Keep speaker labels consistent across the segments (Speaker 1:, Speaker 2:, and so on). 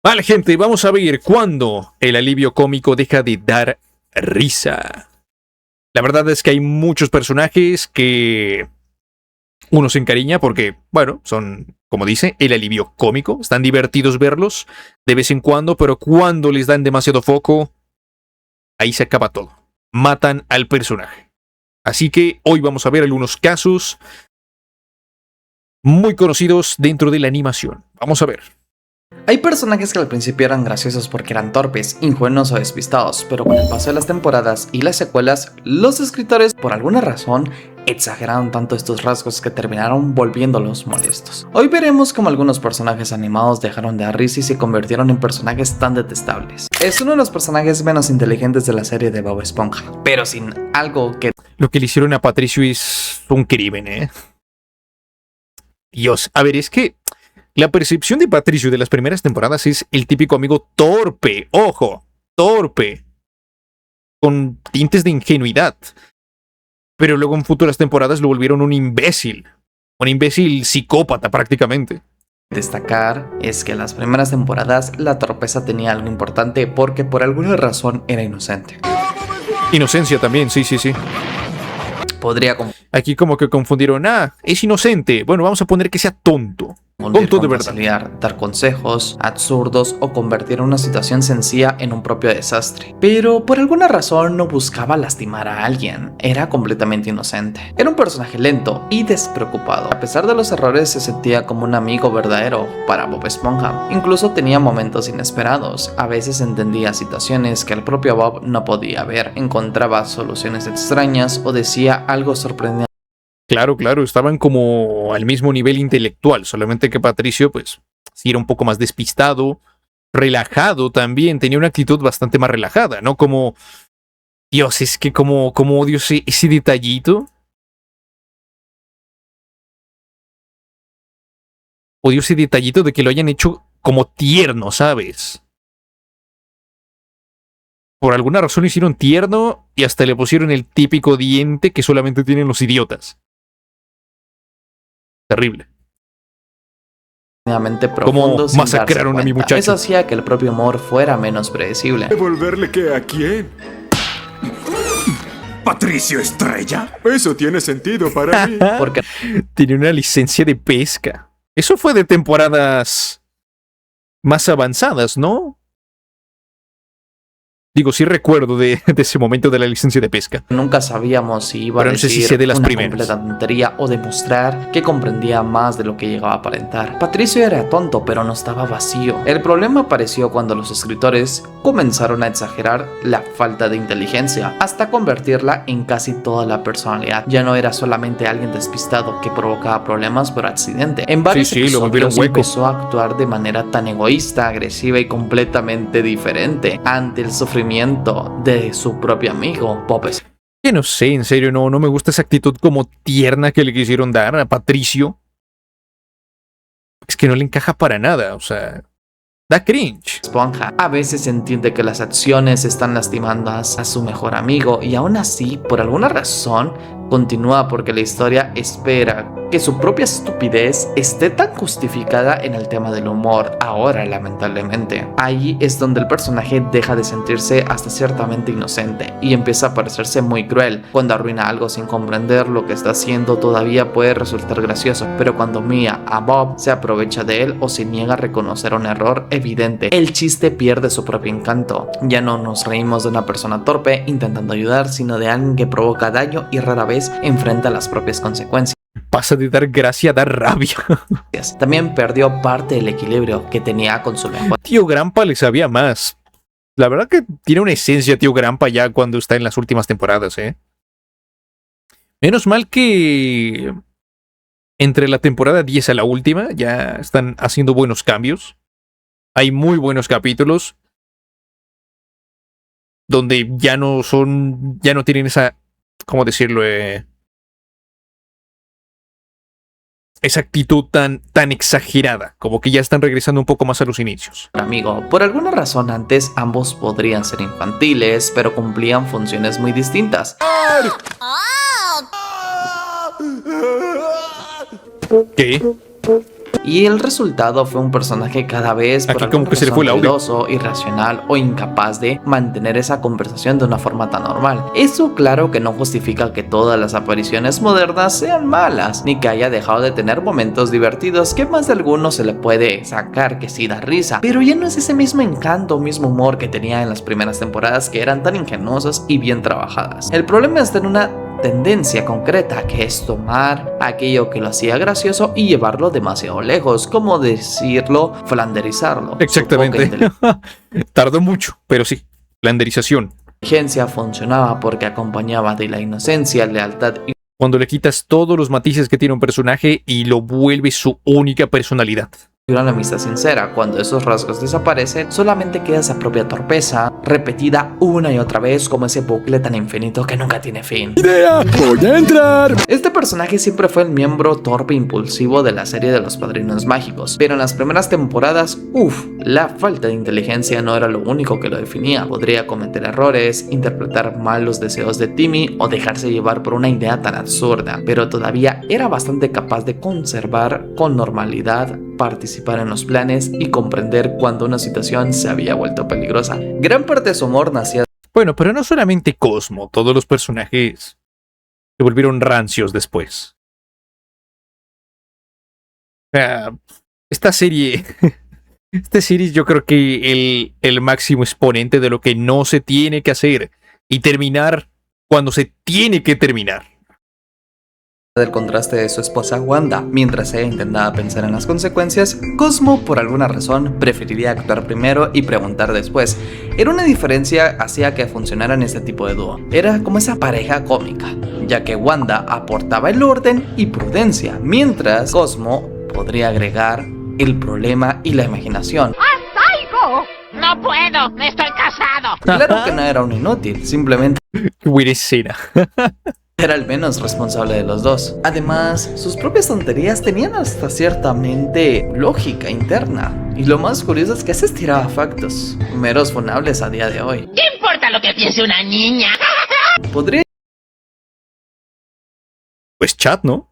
Speaker 1: Vale, gente, vamos a ver cuándo el alivio cómico deja de dar risa. La verdad es que hay muchos personajes que uno se encariña porque, bueno, son, como dice, el alivio cómico. Están divertidos verlos de vez en cuando, pero cuando les dan demasiado foco, ahí se acaba todo. Matan al personaje. Así que hoy vamos a ver algunos casos muy conocidos dentro de la animación. Vamos a ver.
Speaker 2: Hay personajes que al principio eran graciosos porque eran torpes, ingenuos o despistados, pero con el paso de las temporadas y las secuelas, los escritores, por alguna razón, exageraron tanto estos rasgos que terminaron volviéndolos molestos. Hoy veremos cómo algunos personajes animados dejaron de dar risa y se convirtieron en personajes tan detestables. Es uno de los personajes menos inteligentes de la serie de Bob Esponja, pero sin algo que...
Speaker 1: Lo que le hicieron a Patricio es un crimen, ¿eh? Dios, a ver, es que la percepción de Patricio de las primeras temporadas es el típico amigo torpe, ojo, torpe, con tintes de ingenuidad. Pero luego en futuras temporadas lo volvieron un imbécil psicópata prácticamente.
Speaker 2: Destacar es que en las primeras temporadas la torpeza tenía algo importante porque por alguna razón era inocente.
Speaker 1: Inocencia también, sí.
Speaker 2: Podría
Speaker 1: Aquí como que confundieron, es inocente, bueno, vamos a poner que sea tonto. Tonto de verdad.
Speaker 2: Conciliar, dar consejos absurdos o convertir una situación sencilla en un propio desastre. Pero por alguna razón no buscaba lastimar a alguien, era completamente inocente. Era un personaje lento y despreocupado. A pesar de los errores se sentía como un amigo verdadero para Bob Esponja. Incluso tenía momentos inesperados, a veces entendía situaciones que el propio Bob no podía ver, encontraba soluciones extrañas o decía algo sorprendente.
Speaker 1: Claro, estaban como al mismo nivel intelectual, solamente que Patricio, pues, sí era un poco más despistado, relajado también, tenía una actitud bastante más relajada, ¿no? Como, Dios, es que como odio ese detallito. Odio ese detallito de que lo hayan hecho como tierno, ¿sabes? Por alguna razón lo hicieron tierno y hasta le pusieron el típico diente que solamente tienen los idiotas. Terrible.
Speaker 2: Profundo,
Speaker 1: como masacraron a mi muchacho.
Speaker 2: Eso hacía que el propio humor fuera menos predecible.
Speaker 3: ¿Devolverle qué a quién? ¿Patricio Estrella? Eso tiene sentido para mí.
Speaker 2: Porque
Speaker 1: tiene una licencia de pesca. Eso fue de temporadas más avanzadas, ¿no? Digo, sí recuerdo de ese momento de la licencia de pesca.
Speaker 2: Nunca sabíamos si iba
Speaker 1: Pero
Speaker 2: a
Speaker 1: no sé
Speaker 2: decir
Speaker 1: si sea de las
Speaker 2: una
Speaker 1: primeras.
Speaker 2: completa tontería o demostrar que comprendía más de lo que llegaba a aparentar. Patricio era tonto, pero no estaba vacío. El problema apareció cuando los escritores comenzaron a exagerar la falta de inteligencia hasta convertirla en casi toda la personalidad. Ya no era solamente alguien despistado que provocaba problemas por accidente. En varios
Speaker 1: lo volvieron
Speaker 2: episodios
Speaker 1: hueco.
Speaker 2: empezó a actuar de manera tan egoísta, agresiva y completamente diferente ante el sufrimiento de su propio amigo Bob.
Speaker 1: Que no sé, en serio, no me gusta esa actitud como tierna que le quisieron dar a Patricio. Es que no le encaja para nada, o sea, da cringe.
Speaker 2: Esponja a veces entiende que las acciones están lastimando a su mejor amigo y aún así, por alguna razón, continúa porque la historia espera que su propia estupidez esté tan justificada en el tema del humor, ahora lamentablemente. Ahí es donde el personaje deja de sentirse hasta ciertamente inocente y empieza a parecerse muy cruel. Cuando arruina algo sin comprender lo que está haciendo todavía puede resultar gracioso, pero cuando mira a Bob se aprovecha de él o se niega a reconocer un error evidente, el chiste pierde su propio encanto. Ya no nos reímos de una persona torpe intentando ayudar, sino de alguien que provoca daño y rara vez enfrenta las propias consecuencias.
Speaker 1: Pasa de dar gracia a dar rabia.
Speaker 2: También perdió parte del equilibrio que tenía con su mejor.
Speaker 1: Tío Grampa le sabía más. La verdad que tiene una esencia Tío Grampa ya cuando está en las últimas temporadas, ¿eh? Menos mal que entre la temporada 10 a la última ya están haciendo buenos cambios. Hay muy buenos capítulos donde ya no tienen esa, ¿cómo decirlo? Esa actitud tan exagerada, como que ya están regresando un poco más a los inicios.
Speaker 2: Amigo, por alguna razón antes ambos podrían ser infantiles, pero cumplían funciones muy distintas.
Speaker 1: ¿Qué?
Speaker 2: y el resultado fue un personaje cada vez por
Speaker 1: Aquí
Speaker 2: alguna
Speaker 1: como que se le fue el
Speaker 2: razón
Speaker 1: audio.
Speaker 2: ruidoso, irracional o incapaz de mantener esa conversación de una forma tan normal. Eso claro que no justifica que todas las apariciones modernas sean malas, ni que haya dejado de tener momentos divertidos que más de algunos se le puede sacar que sí da risa, pero ya no es ese mismo encanto, mismo humor que tenía en las primeras temporadas que eran tan ingenuosas y bien trabajadas. El problema está en una tendencia concreta, que es tomar aquello que lo hacía gracioso y llevarlo demasiado lejos, como decirlo, flanderizarlo.
Speaker 1: Exactamente. Tardó mucho, pero sí. Flanderización.
Speaker 2: La inteligencia funcionaba porque acompañaba de la inocencia, lealtad y
Speaker 1: Cuando le quitas todos los matices que tiene un personaje y lo vuelves su única personalidad.
Speaker 2: una amistad sincera. Cuando esos rasgos desaparecen, solamente queda esa propia torpeza, repetida una y otra vez como ese bucle tan infinito que nunca tiene fin.
Speaker 3: ¡Idea! ¡Voy a entrar!
Speaker 2: Este personaje siempre fue el miembro torpe e impulsivo de la serie de los Padrinos Mágicos, pero en las primeras temporadas, la falta de inteligencia no era lo único que lo definía. Podría cometer errores, interpretar mal los deseos de Timmy o dejarse llevar por una idea tan absurda, pero todavía era bastante capaz de conservar con normalidad, participar en los planes y comprender cuando una situación se había vuelto peligrosa. Gran parte de su humor nacía
Speaker 1: Bueno, pero no solamente Cosmo, todos los personajes se volvieron rancios después. O sea, esta serie, esta serie es yo creo que el máximo exponente de lo que no se tiene que hacer y terminar cuando se tiene que terminar.
Speaker 2: del contraste de su esposa Wanda. Mientras ella intentaba pensar en las consecuencias, Cosmo por alguna razón preferiría actuar primero y preguntar después. Era una diferencia hacía que funcionaran este tipo de dúo. Era como esa pareja cómica, ya que Wanda aportaba el orden y prudencia, mientras Cosmo podría agregar el problema y la imaginación.
Speaker 4: No puedo, estoy casado.
Speaker 2: Claro que no era un inútil, simplemente
Speaker 1: Qué buena escena.
Speaker 2: era el menos responsable de los dos. Además, sus propias tonterías tenían hasta ciertamente lógica interna. Y lo más curioso es que se estiraba factos, meros funables a día de hoy.
Speaker 4: ¿Qué importa lo que piense una niña?
Speaker 2: Podría
Speaker 1: Pues chat, ¿no?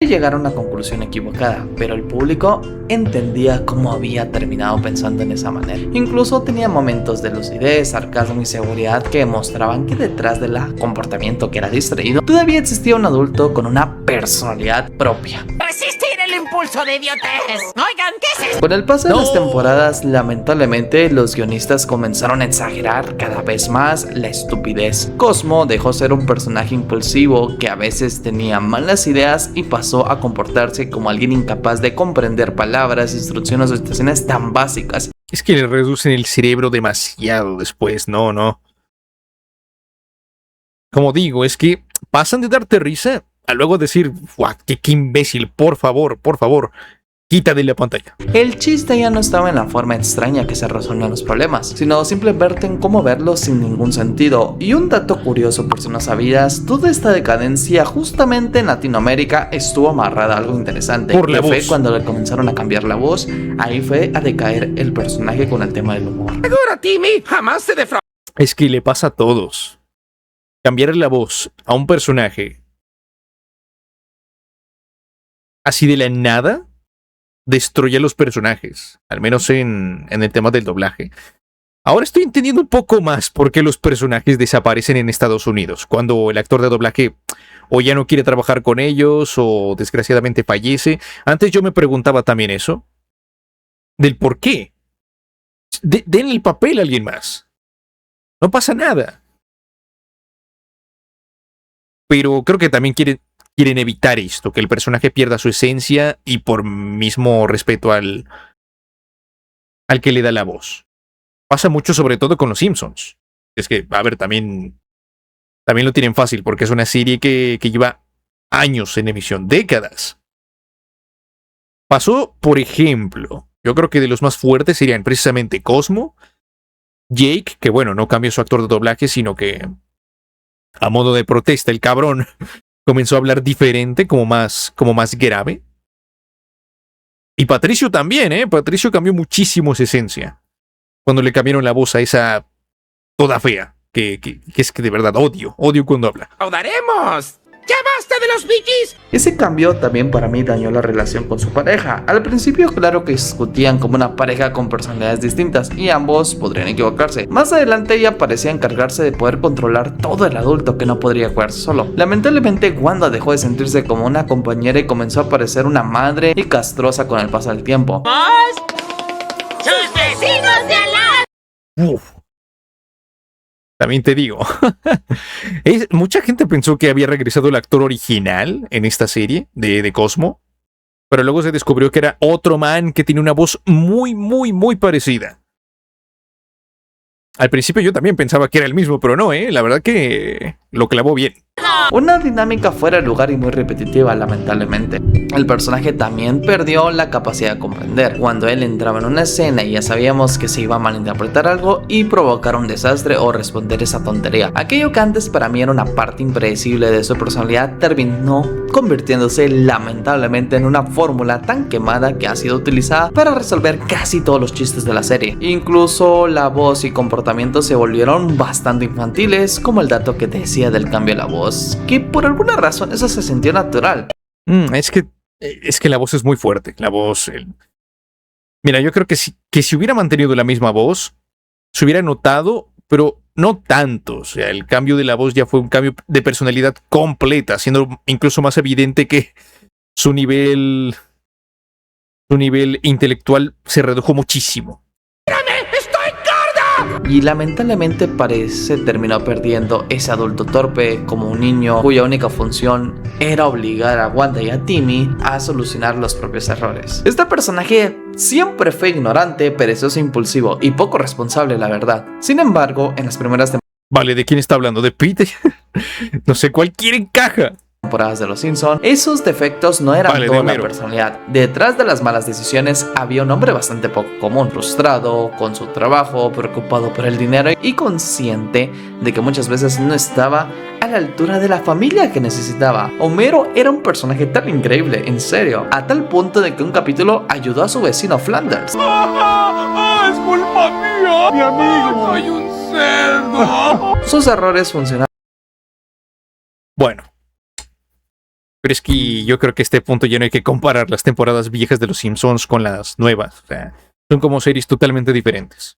Speaker 2: llegar a una conclusión equivocada, pero el público entendía cómo había terminado pensando en esa manera. Incluso tenía momentos de lucidez, sarcasmo y seguridad que mostraban que detrás del comportamiento que era distraído, todavía existía un adulto con una personalidad propia.
Speaker 4: Resistir el impulso de idiotez. Oigan, ¿qué es esto?
Speaker 2: Con el paso de
Speaker 1: No.
Speaker 2: las temporadas, lamentablemente, los guionistas comenzaron a exagerar cada vez más la estupidez. Cosmo dejó ser un personaje impulsivo que a veces tenía malas ideas y pasó a comportarse como alguien incapaz de comprender palabras, instrucciones o situaciones tan básicas.
Speaker 1: Es que le reducen el cerebro demasiado después, no. Como digo, es que pasan de darte risa a luego decir, "Guau, qué imbécil, por favor, quita de la pantalla".
Speaker 2: El chiste ya no estaba en la forma extraña que se resuelven los problemas, sino simplemente en cómo verlos sin ningún sentido. Y un dato curioso por si no sabías, toda esta decadencia justamente en Latinoamérica estuvo amarrada a algo interesante.
Speaker 1: Por la
Speaker 2: Que fue
Speaker 1: voz.
Speaker 2: cuando le comenzaron a cambiar la voz, ahí fue a decaer el personaje con el tema del humor.
Speaker 5: Seguro, Timmy, jamás te defraudaré.
Speaker 1: Es que le pasa a todos. Cambiar la voz a un personaje así de la nada destruye a los personajes, al menos en el tema del doblaje. Ahora estoy entendiendo un poco más por qué los personajes desaparecen en Estados Unidos, cuando el actor de doblaje o ya no quiere trabajar con ellos o desgraciadamente fallece. Antes yo me preguntaba también eso, del por qué. Denle el papel a alguien más. No pasa nada. Pero creo que también quieren evitar esto, que el personaje pierda su esencia y por mismo respeto al que le da la voz. Pasa mucho sobre todo con los Simpsons. Es que, a ver, también lo tienen fácil porque es una serie que lleva años en emisión, décadas. Pasó, por ejemplo, yo creo que de los más fuertes serían precisamente Cosmo, Jake, que bueno, no cambió su actor de doblaje, sino que a modo de protesta el cabrón comenzó a hablar diferente, como más grave. Y Patricio también, Patricio cambió muchísimo su esencia. Cuando le cambiaron la voz a esa toda fea, que es que de verdad odio cuando habla.
Speaker 5: ¡Audaremos! ¡Ya basta de los Bee!
Speaker 2: Ese cambio también para mí dañó la relación con su pareja. Al principio claro que discutían como una pareja con personalidades distintas y ambos podrían equivocarse. Más adelante ella parecía encargarse de poder controlar todo el adulto que no podría jugarse solo. Lamentablemente Wanda dejó de sentirse como una compañera y comenzó a parecer una madre y castrosa con el paso del tiempo.
Speaker 4: ¡Sus vecinos de al lado!
Speaker 1: Uf. También te digo, mucha gente pensó que había regresado el actor original en esta serie de Cosmo, pero luego se descubrió que era otro man que tiene una voz muy parecida. Al principio yo también pensaba que era el mismo, pero no, la verdad que lo clavó bien.
Speaker 2: Una dinámica fuera de lugar y muy repetitiva, lamentablemente. El personaje también perdió la capacidad de comprender. Cuando él entraba en una escena y ya sabíamos que se iba a malinterpretar algo y provocar un desastre o responder esa tontería. Aquello que antes para mí era una parte impredecible de su personalidad terminó convirtiéndose lamentablemente en una fórmula tan quemada que ha sido utilizada para resolver casi todos los chistes de la serie. Incluso la voz y comportamiento se volvieron bastante infantiles, como el dato que te decía del cambio de la voz, que por alguna razón eso se sintió natural.
Speaker 1: Es que la voz es muy fuerte. La voz. Mira, yo creo que si hubiera mantenido la misma voz, se hubiera notado, pero no tanto. O sea, el cambio de la voz ya fue un cambio de personalidad completa, siendo incluso más evidente que su nivel intelectual se redujo muchísimo.
Speaker 2: Y lamentablemente parece terminó perdiendo ese adulto torpe como un niño cuya única función era obligar a Wanda y a Timmy a solucionar los propios errores. Este personaje siempre fue ignorante, perezoso, impulsivo y poco responsable, la verdad. Sin embargo, en las primeras
Speaker 1: Vale, ¿de quién está hablando? ¿De Pete? No sé, cualquier encaja.
Speaker 2: temporadas de Los Simpson, esos defectos no eran toda la personalidad. Detrás de las malas decisiones había un hombre bastante poco común, frustrado con su trabajo, preocupado por el dinero y consciente de que muchas veces no estaba a la altura de la familia que necesitaba. Homero era un personaje tan increíble, en serio, a tal punto de que un capítulo ayudó a su vecino Flanders.
Speaker 5: ¡Es culpa mía! ¡Mi amigo! ¡Soy un cerdo!
Speaker 2: Sus errores funcionaron.
Speaker 1: Bueno. Pero es que yo creo que a este punto ya no hay que comparar las temporadas viejas de Los Simpsons con las nuevas. O sea, son como series totalmente diferentes.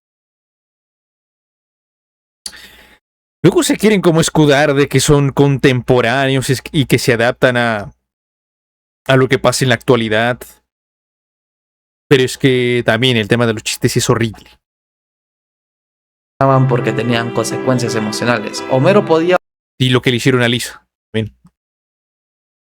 Speaker 1: Luego se quieren como escudar de que son contemporáneos y que se adaptan a lo que pasa en la actualidad. Pero es que también el tema de los chistes es horrible.
Speaker 2: Porque tenían consecuencias emocionales. Homero podía
Speaker 1: Y lo que le hicieron a Lisa. Bien.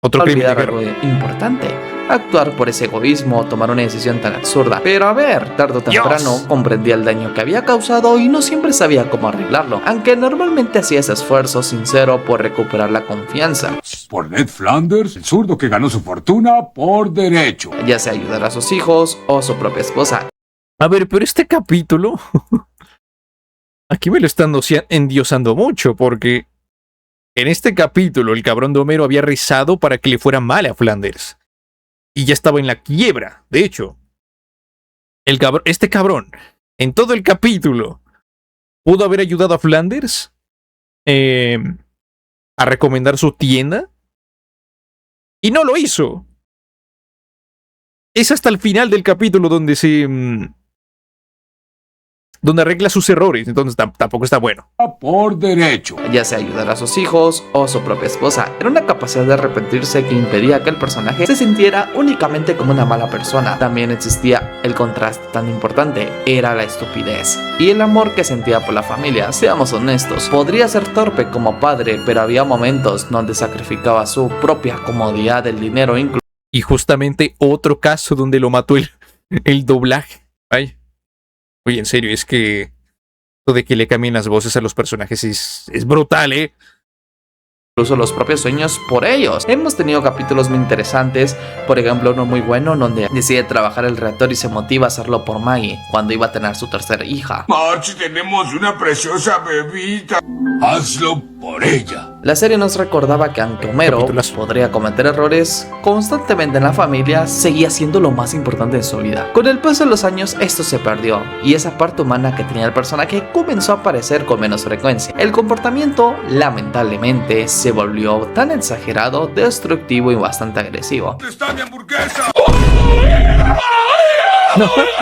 Speaker 1: Otro crimen de
Speaker 2: algo
Speaker 1: guerra.
Speaker 2: importante, actuar por ese egoísmo, tomar una decisión tan absurda. Pero a ver, tarde o temprano comprendía el daño que había causado y no siempre sabía cómo arreglarlo, aunque normalmente hacía ese esfuerzo sincero por recuperar la confianza,
Speaker 6: Por Ned Flanders, el zurdo que ganó su fortuna por derecho.
Speaker 2: ya sea ayudar a sus hijos o su propia esposa.
Speaker 1: A ver, pero este capítulo aquí me lo están endiosando mucho, porque en este capítulo el cabrón de Homero había rezado para que le fuera mal a Flanders. Y ya estaba en la quiebra. De hecho, este cabrón, en todo el capítulo, pudo haber ayudado a Flanders a recomendar su tienda. Y no lo hizo. Es hasta el final del capítulo donde donde arregla sus errores. Entonces tampoco está bueno.
Speaker 6: Por derecho.
Speaker 2: Ya sea ayudar a sus hijos o su propia esposa. Era una capacidad de arrepentirse que impedía que el personaje se sintiera únicamente como una mala persona. También existía el contraste tan importante, era la estupidez y el amor que sentía por la familia. Seamos honestos, podría ser torpe como padre, pero había momentos donde sacrificaba su propia comodidad, el dinero incluso.
Speaker 1: Y justamente otro caso donde lo mató el doblaje. Ay. Oye, en serio, es que lo de que le cambien las voces a los personajes es brutal, ¿eh?
Speaker 2: Incluso los propios sueños por ellos. Hemos tenido capítulos muy interesantes, por ejemplo uno muy bueno donde decide trabajar el reactor y se motiva a hacerlo por Maggie cuando iba a tener su tercera hija.
Speaker 6: March, tenemos una preciosa bebita. Hazlo por ella.
Speaker 2: La serie nos recordaba que aunque Homero
Speaker 1: Capitulazo.
Speaker 2: podría cometer errores constantemente en la familia, seguía siendo lo más importante en su vida. Con el paso de los años esto se perdió y esa parte humana que tenía el personaje comenzó a aparecer con menos frecuencia. El comportamiento lamentablemente se volvió tan exagerado, destructivo y bastante agresivo.
Speaker 5: ¿Dónde está mi hamburguesa?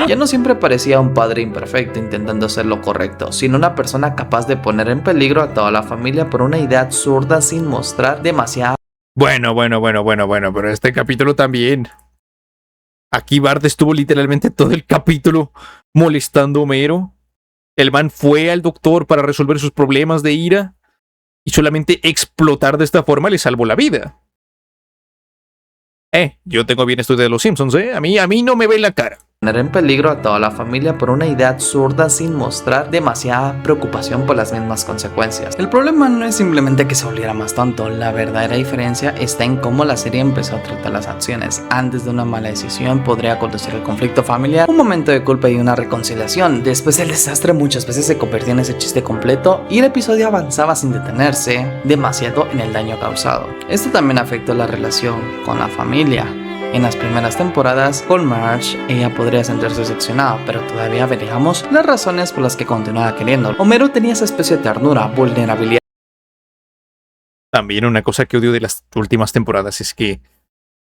Speaker 2: Ya no siempre parecía un padre imperfecto intentando hacer lo correcto, sino una persona capaz de poner en peligro a toda la familia por una idea absurda sin mostrar demasiada.
Speaker 1: Bueno, pero este capítulo también. Aquí Bart estuvo literalmente todo el capítulo molestando a Homero. El man fue al doctor para resolver sus problemas de ira y solamente explotar de esta forma le salvó la vida. Yo tengo bien estudiado Los Simpsons, A mí no me ve la cara.
Speaker 2: Poner en peligro a toda la familia por una idea absurda sin mostrar demasiada preocupación por las mismas consecuencias. El problema no es simplemente que se volviera más tonto, la verdadera diferencia está en cómo la serie empezó a tratar las acciones. Antes de una mala decisión podría conducir al conflicto familiar, un momento de culpa y una reconciliación. Después el desastre muchas veces se convertía en ese chiste completo y el episodio avanzaba sin detenerse demasiado en el daño causado. Esto también afectó la relación con la familia. En las primeras temporadas, con Marge, ella podría sentirse decepcionada, pero todavía veríamos las razones por las que continuaba queriendo. Homero tenía esa especie de ternura, vulnerabilidad.
Speaker 1: También una cosa que odio de las últimas temporadas es que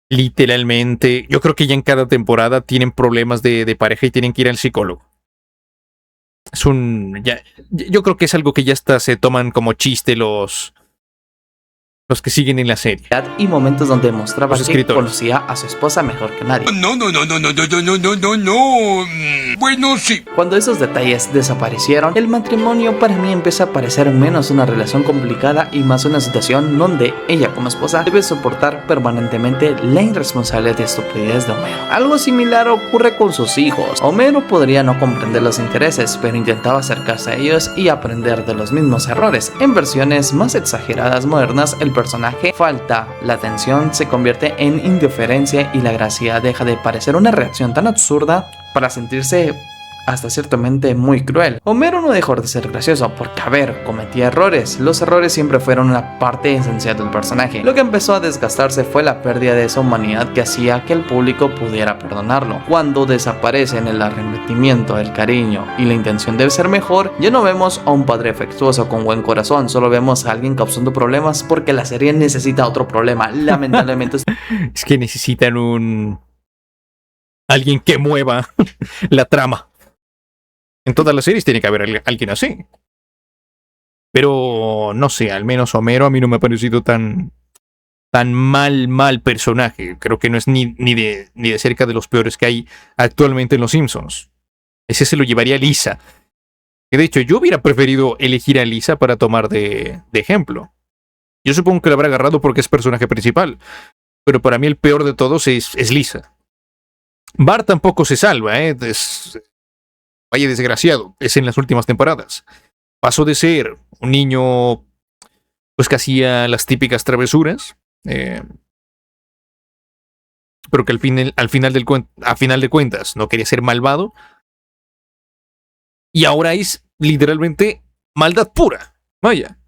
Speaker 1: literalmente, yo creo que ya en cada temporada tienen problemas de pareja y tienen que ir al psicólogo. Yo creo que es algo que ya hasta se toman como chiste los que siguen en la serie.
Speaker 2: Y momentos donde demostraba
Speaker 1: Los
Speaker 2: que
Speaker 1: escritores.
Speaker 2: conocía a su esposa mejor que nadie.
Speaker 5: No. Bueno, sí.
Speaker 2: Cuando esos detalles desaparecieron, el matrimonio para mí empieza a parecer menos una relación complicada y más una situación donde ella como esposa debe soportar permanentemente la irresponsabilidad y estupidez de Homero. Algo similar ocurre con sus hijos. Homero podría no comprender los intereses, pero intentaba acercarse a ellos y aprender de los mismos errores. En versiones más exageradas modernas, el personaje falta la atención, se convierte en indiferencia y la gracia deja de parecer una reacción tan absurda para sentirse hasta ciertamente muy cruel. Homero no dejó de ser gracioso porque, cometía errores. Los errores siempre fueron una parte esencial del personaje. Lo que empezó a desgastarse fue la pérdida de esa humanidad que hacía que el público pudiera perdonarlo. Cuando desaparecen el arrepentimiento, el cariño y la intención de ser mejor, ya no vemos a un padre afectuoso con buen corazón, solo vemos a alguien causando problemas porque la serie necesita otro problema. Lamentablemente
Speaker 1: Es que necesitan alguien que mueva la trama. En todas las series tiene que haber alguien así. Pero no sé, al menos Homero a mí no me ha parecido tan mal personaje. Creo que no es ni de cerca de los peores que hay actualmente en Los Simpsons. Ese se lo llevaría a Lisa. Que de hecho yo hubiera preferido elegir a Lisa para tomar de ejemplo. Yo supongo que lo habrá agarrado porque es personaje principal. Pero para mí el peor de todos es Lisa. Bart tampoco se salva, Vaya desgraciado, es en las últimas temporadas. Pasó de ser un niño pues que hacía las típicas travesuras, pero que a final de cuentas no quería ser malvado. Y ahora es literalmente maldad pura. Vaya.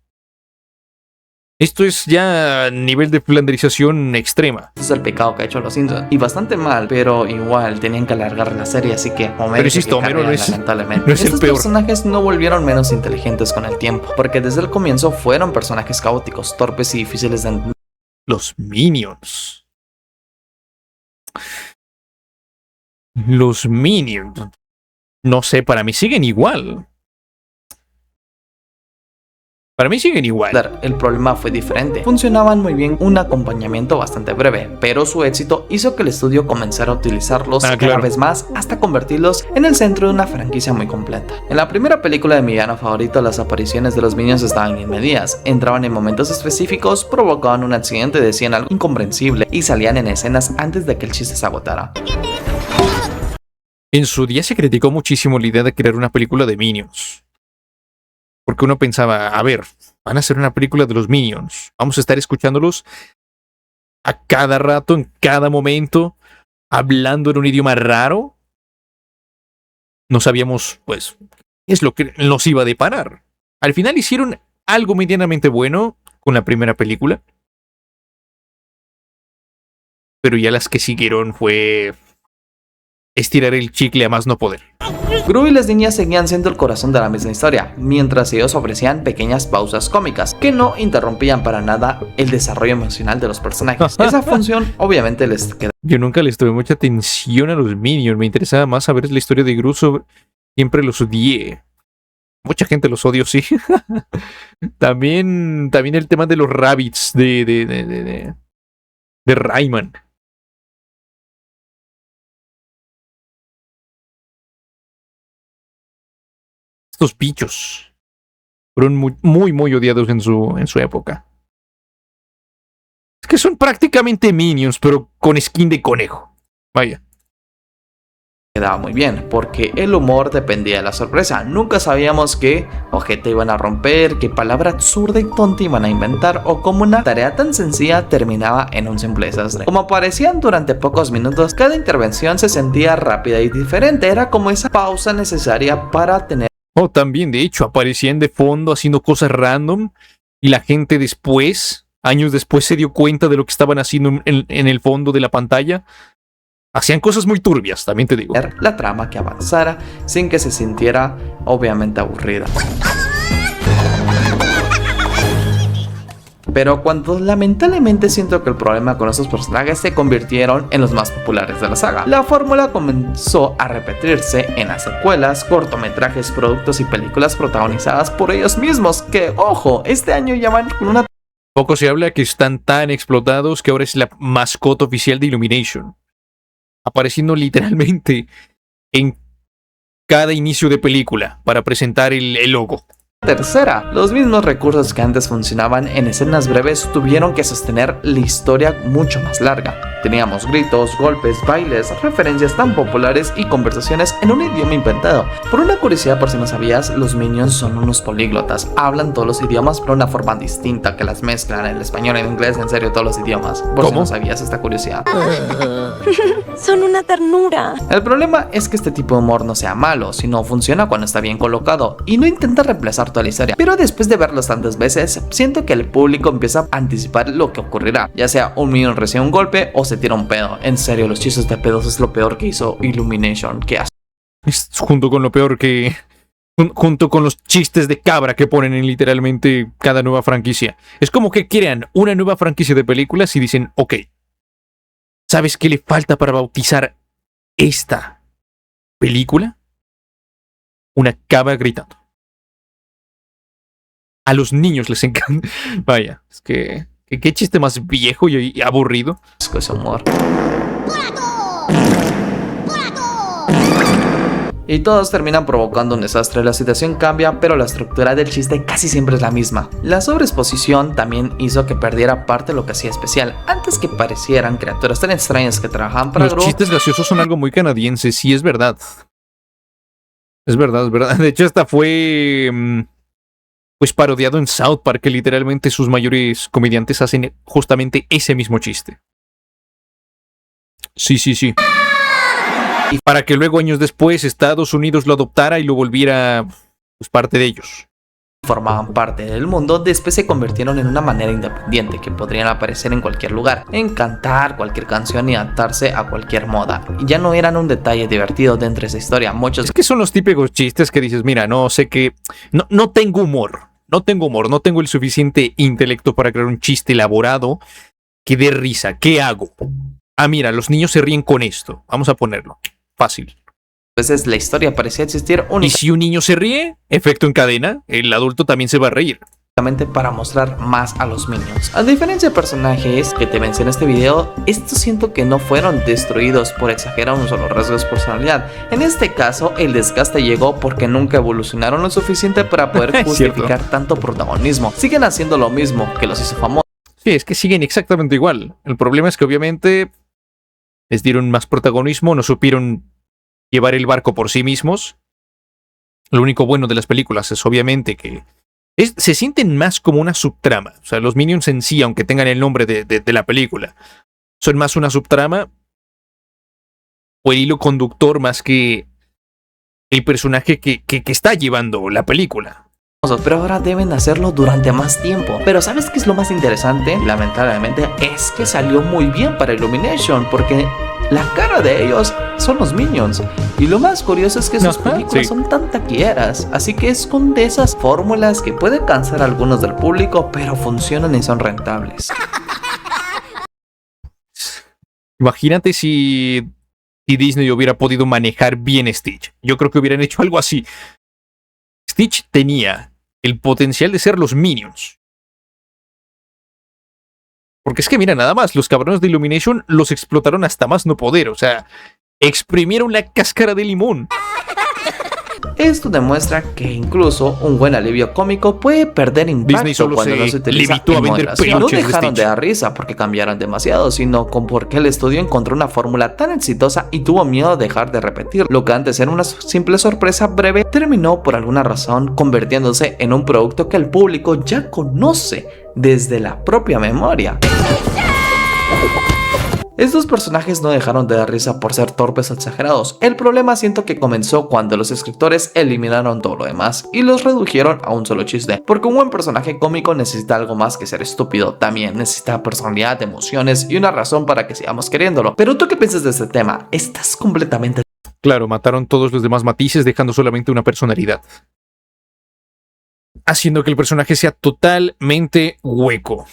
Speaker 1: Esto es ya nivel de flanderización extrema.
Speaker 2: es el pecado que ha hecho los Simpsons. Y bastante mal, pero igual tenían que alargar la serie, así que Homero,
Speaker 1: Pero insisto, Homero no es
Speaker 2: lamentablemente.
Speaker 1: el
Speaker 2: Estos
Speaker 1: peor.
Speaker 2: personajes no volvieron menos inteligentes con el tiempo, porque desde el comienzo fueron personajes caóticos, torpes y difíciles de entender.
Speaker 1: Los Minions. Los Minions. No sé, para mí siguen igual. Para mí siguen igual.
Speaker 2: El problema fue diferente. Funcionaban muy bien un acompañamiento bastante breve, pero su éxito hizo que el estudio comenzara a utilizarlos cada
Speaker 1: claro.
Speaker 2: vez más hasta convertirlos en el centro de una franquicia muy completa. En la primera película de mi villano favorito, las apariciones de los Minions estaban inmediatas, entraban en momentos específicos, provocaban un accidente, decían algo incomprensible y salían en escenas antes de que el chiste se agotara.
Speaker 1: En su día se criticó muchísimo la idea de crear una película de Minions. Porque uno pensaba, a ver, van a hacer una película de los Minions. Vamos a estar escuchándolos a cada rato, en cada momento, hablando en un idioma raro. No sabíamos, pues, qué es lo que nos iba a deparar. Al final hicieron algo medianamente bueno, con la primera película. Pero ya las que siguieron fue estirar el chicle a más no poder.
Speaker 2: Gru y las niñas seguían siendo el corazón de la misma historia, mientras ellos ofrecían pequeñas pausas cómicas que no interrumpían para nada el desarrollo emocional de los personajes. Esa función obviamente les quedaba.
Speaker 1: Yo nunca les tuve mucha atención a los Minions. Me interesaba más saber la historia de Gru. Siempre los odié. Mucha gente los odia, sí. también el tema de los Rabbids de Rayman. Estos bichos fueron muy odiados en su época. Es que son prácticamente Minions, pero con skin de conejo. Vaya.
Speaker 2: Quedaba muy bien, porque el humor dependía de la sorpresa. Nunca sabíamos qué ojete iban a romper, qué palabra absurda y tonta iban a inventar, o cómo una tarea tan sencilla terminaba en un simple desastre. Como aparecían durante pocos minutos, cada intervención se sentía rápida y diferente. Era como esa pausa necesaria para tener.
Speaker 1: Oh, también, de hecho, aparecían de fondo haciendo cosas random y la gente después, años después, se dio cuenta de lo que estaban haciendo en el fondo de la pantalla. Hacían cosas muy turbias, también te digo.
Speaker 2: La trama que avanzara sin que se sintiera obviamente aburrida. Pero cuando lamentablemente siento que el problema con esos personajes se convirtieron en los más populares de la saga, la fórmula comenzó a repetirse en las secuelas, cortometrajes, productos y películas protagonizadas por ellos mismos, que, ojo, este año ya van con una.
Speaker 1: Poco se habla que están tan explotados que ahora es la mascota oficial de Illumination, apareciendo literalmente en cada inicio de película para presentar el logo.
Speaker 2: Tercera, los mismos recursos que antes funcionaban en escenas breves tuvieron que sostener la historia mucho más larga. Teníamos gritos, golpes, bailes, referencias tan populares y conversaciones en un idioma inventado. Por una curiosidad, por si no sabías, los Minions son unos políglotas. Hablan todos los idiomas pero de una forma distinta, que las mezclan el español, el inglés, en serio, todos los idiomas. Por si no sabías esta curiosidad.
Speaker 7: Son una ternura.
Speaker 2: El problema es que este tipo de humor no sea malo, sino funciona cuando está bien colocado y no intenta reemplazar toda la historia. Pero después de verlos tantas veces, siento que el público empieza a anticipar lo que ocurrirá, ya sea un Minion recibe un golpe o se tira un pedo. En serio, los chistes de pedos es lo peor que hizo Illumination. ¿Qué hace?
Speaker 1: Es junto con lo peor que... junto con los chistes de cabra que ponen en literalmente cada nueva franquicia. Es como que crean una nueva franquicia de películas y dicen, ok, ¿sabes qué le falta para bautizar esta película? Una cabra gritando. A los niños les encanta. Vaya, es que qué chiste más viejo y aburrido.
Speaker 2: Ese humor. Y todos terminan provocando un desastre. La situación cambia, pero la estructura del chiste casi siempre es la misma. La sobreexposición también hizo que perdiera parte de lo que hacía especial. Antes que parecieran criaturas tan extrañas que trabajaban para
Speaker 1: Los chistes graciosos son algo muy canadiense, sí, es verdad. Es verdad, es verdad. De hecho, hasta fue pues parodiado en South Park, que literalmente sus mayores comediantes hacen justamente ese mismo chiste. Sí. Y para que luego años después Estados Unidos lo adoptara y lo volviera pues parte de ellos.
Speaker 2: Formaban parte del mundo, después se convirtieron en una manera independiente que podrían aparecer en cualquier lugar, en cantar cualquier canción y adaptarse a cualquier moda. Y ya no eran un detalle divertido dentro de esa historia. Muchos
Speaker 1: Es que son los típicos chistes que dices, mira, no sé qué, no tengo humor, no tengo el suficiente intelecto para crear un chiste elaborado que dé risa. ¿Qué hago? Ah, mira, los niños se ríen con esto. Vamos a ponerlo. Fácil.
Speaker 2: veces la historia parecía existir
Speaker 1: Y si un niño se ríe, efecto en cadena, el adulto también se va a reír.
Speaker 2: únicamente para mostrar más a los Minions. A diferencia de personajes que te mencioné en este video, estos siento que no fueron destruidos por exagerar un solo rasgo de personalidad. En este caso, el desgaste llegó porque nunca evolucionaron lo suficiente para poder justificar tanto protagonismo. Siguen haciendo lo mismo que los hizo famosos.
Speaker 1: Sí, es que siguen exactamente igual. El problema es que obviamente les dieron más protagonismo, no supieron llevar el barco por sí mismos. Lo único bueno de las películas es obviamente que se sienten más como una subtrama. O sea, los Minions en sí, aunque tengan el nombre de la película, son más una subtrama o el hilo conductor más que el personaje que está llevando la película.
Speaker 2: pero ahora deben hacerlo durante más tiempo. Pero ¿sabes qué es lo más interesante? Lamentablemente es que salió muy bien para Illumination, porque la cara de ellos son los Minions. Y lo más curioso es que sus
Speaker 1: Ajá,
Speaker 2: películas
Speaker 1: sí.
Speaker 2: son tan taquilleras. Así que es con de esas fórmulas que puede cansar a algunos del público, pero funcionan y son rentables.
Speaker 1: Imagínate si Disney hubiera podido manejar bien Stitch. Yo creo que hubieran hecho algo así. Stitch tenía el potencial de ser los Minions. Porque es que mira, nada más, los cabrones de Illumination los explotaron hasta más no poder. O sea, exprimieron la cáscara de limón.
Speaker 2: Esto demuestra que incluso un buen alivio cómico puede perder impacto
Speaker 1: Disney solo
Speaker 2: cuando
Speaker 1: se
Speaker 2: no se utiliza
Speaker 1: limitó a
Speaker 2: en
Speaker 1: vender
Speaker 2: moderación. No
Speaker 1: peluches de
Speaker 2: dejaron de
Speaker 1: Stitch.
Speaker 2: dar risa porque cambiaron demasiado, sino con porque el estudio encontró una fórmula tan exitosa y tuvo miedo de dejar de repetir. Lo que antes era una simple sorpresa breve terminó por alguna razón convirtiéndose en un producto que el público ya conoce desde la propia memoria. Estos personajes no dejaron de dar risa por ser torpes o exagerados. El problema siento que comenzó cuando los escritores eliminaron todo lo demás y los redujeron a un solo chiste. Porque un buen personaje cómico necesita algo más que ser estúpido. También necesita personalidad, emociones y una razón para que sigamos queriéndolo. Pero ¿tú qué piensas de este tema? ¿Estás completamente...
Speaker 1: Claro, mataron todos los demás matices dejando solamente una personalidad. Haciendo que el personaje sea totalmente hueco.